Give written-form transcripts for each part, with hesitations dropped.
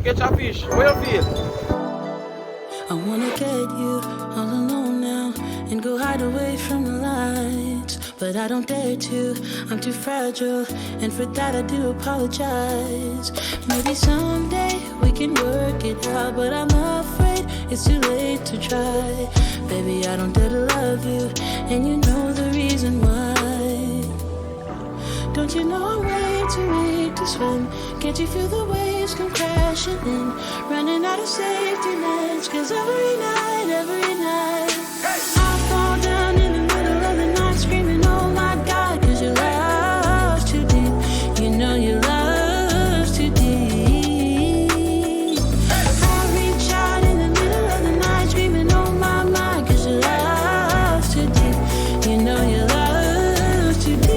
catch a fish. How you feel? I wanna get you all alone now and go hide away from the lights, but I don't dare to, I'm too fragile, and for that I do apologize. Maybe someday we can work it out, but I'm afraid it's too late to try. Baby, I don't dare to love you, and you know the reason why. Don't you know I'm way too weak to swim? Can't you feel the waves come crashing in? Running out of safety nets, 'cause every night I fall down in the middle of the night screaming, oh my God, 'cause your love's too deep. You know your love's too deep. I reach out in the middle of the night screaming, oh my, 'cause your love's too deep. You know your love's too deep.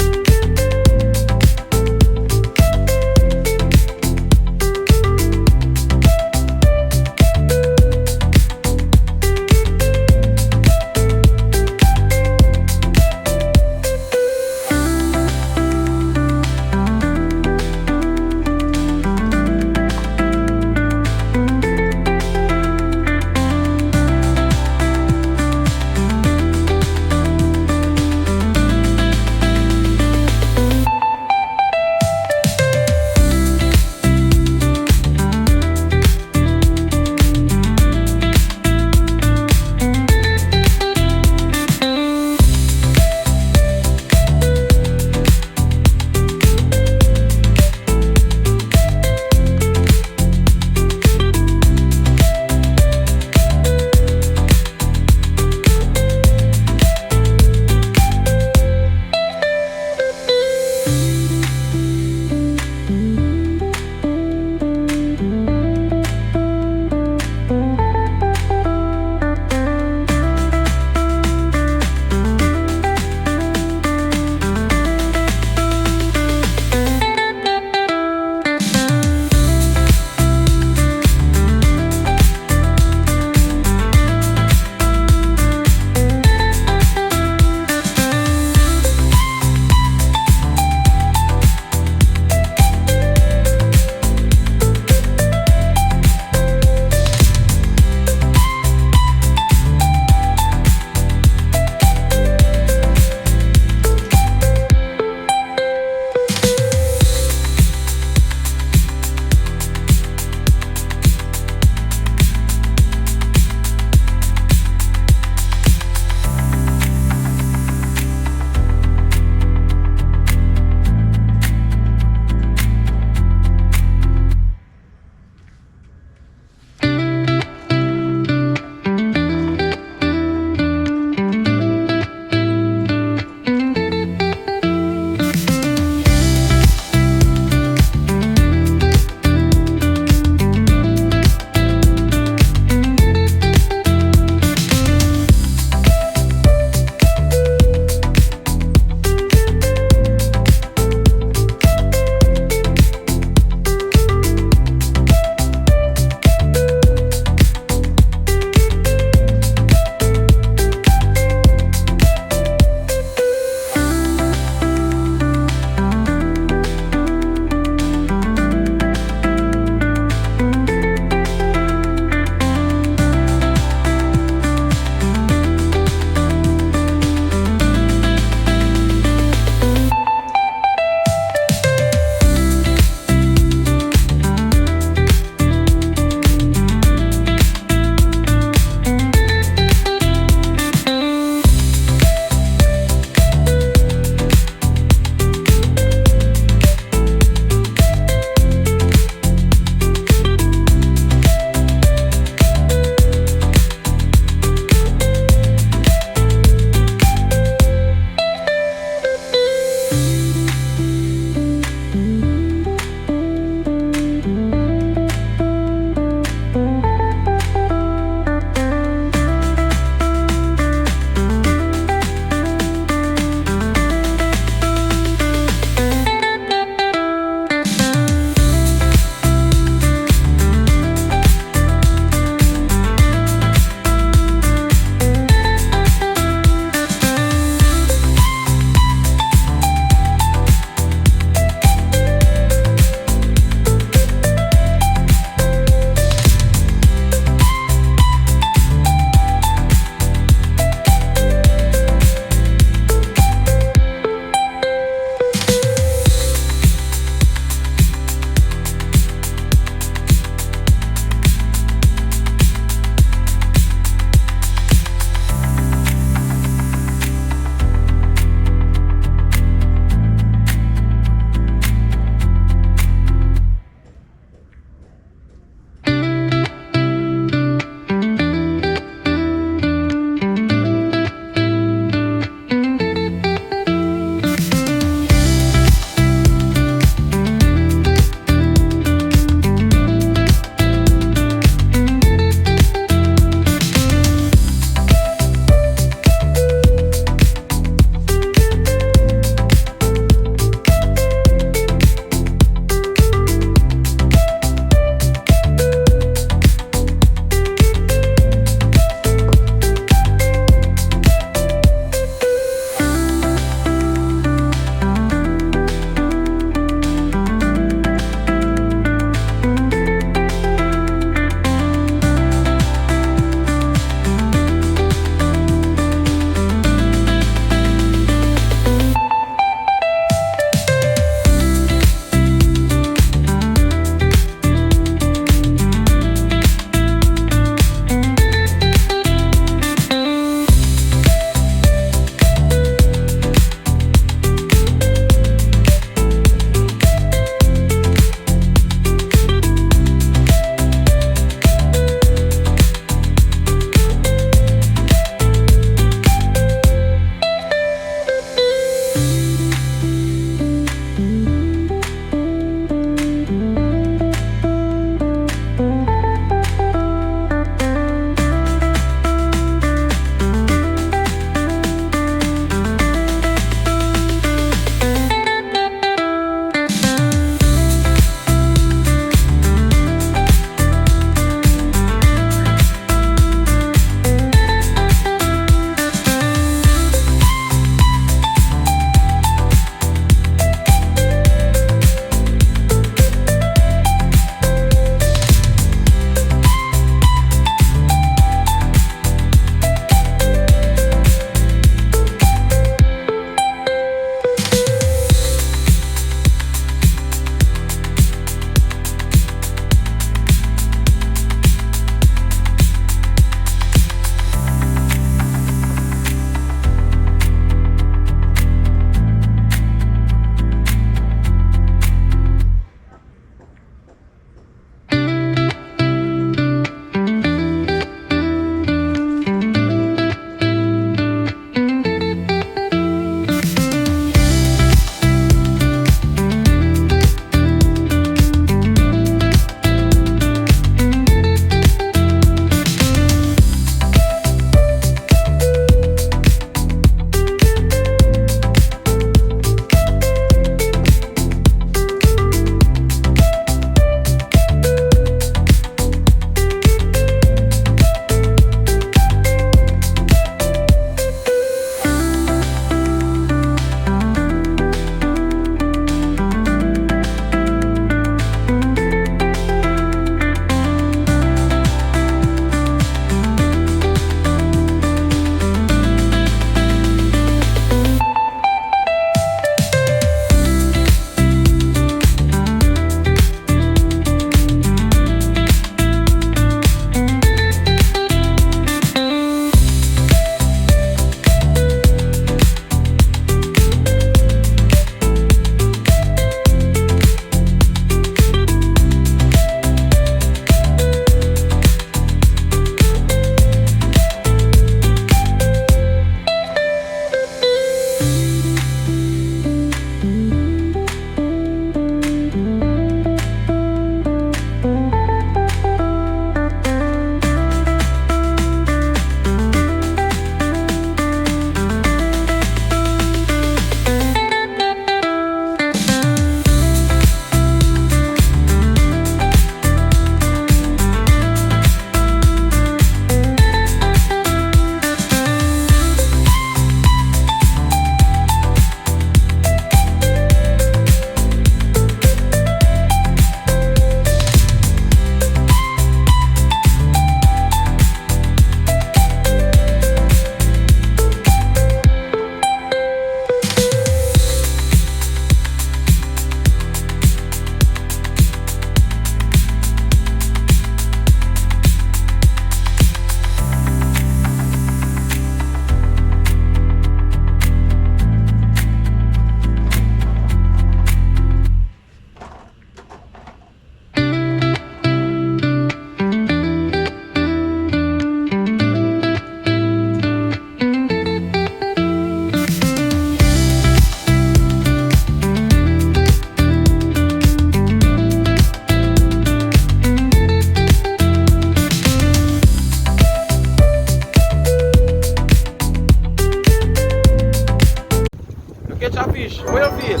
catch a fish. What you feel?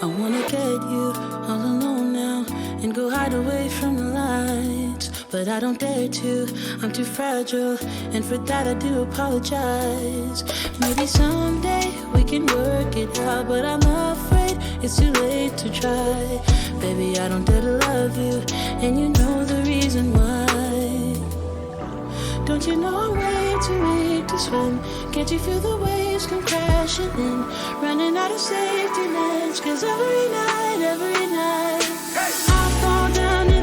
I wanna get you all alone now and go hide away from the lights, but I don't dare to, I'm too fragile, and for that I do apologize. Maybe someday we can work it out, but I'm afraid it's too late to try. Baby, I don't dare to love you, and you know the reason why. Don't you know I'm way too weak to swim? Can't you feel the waves come crashing in? Running out of safety nets, 'cause every night I fall down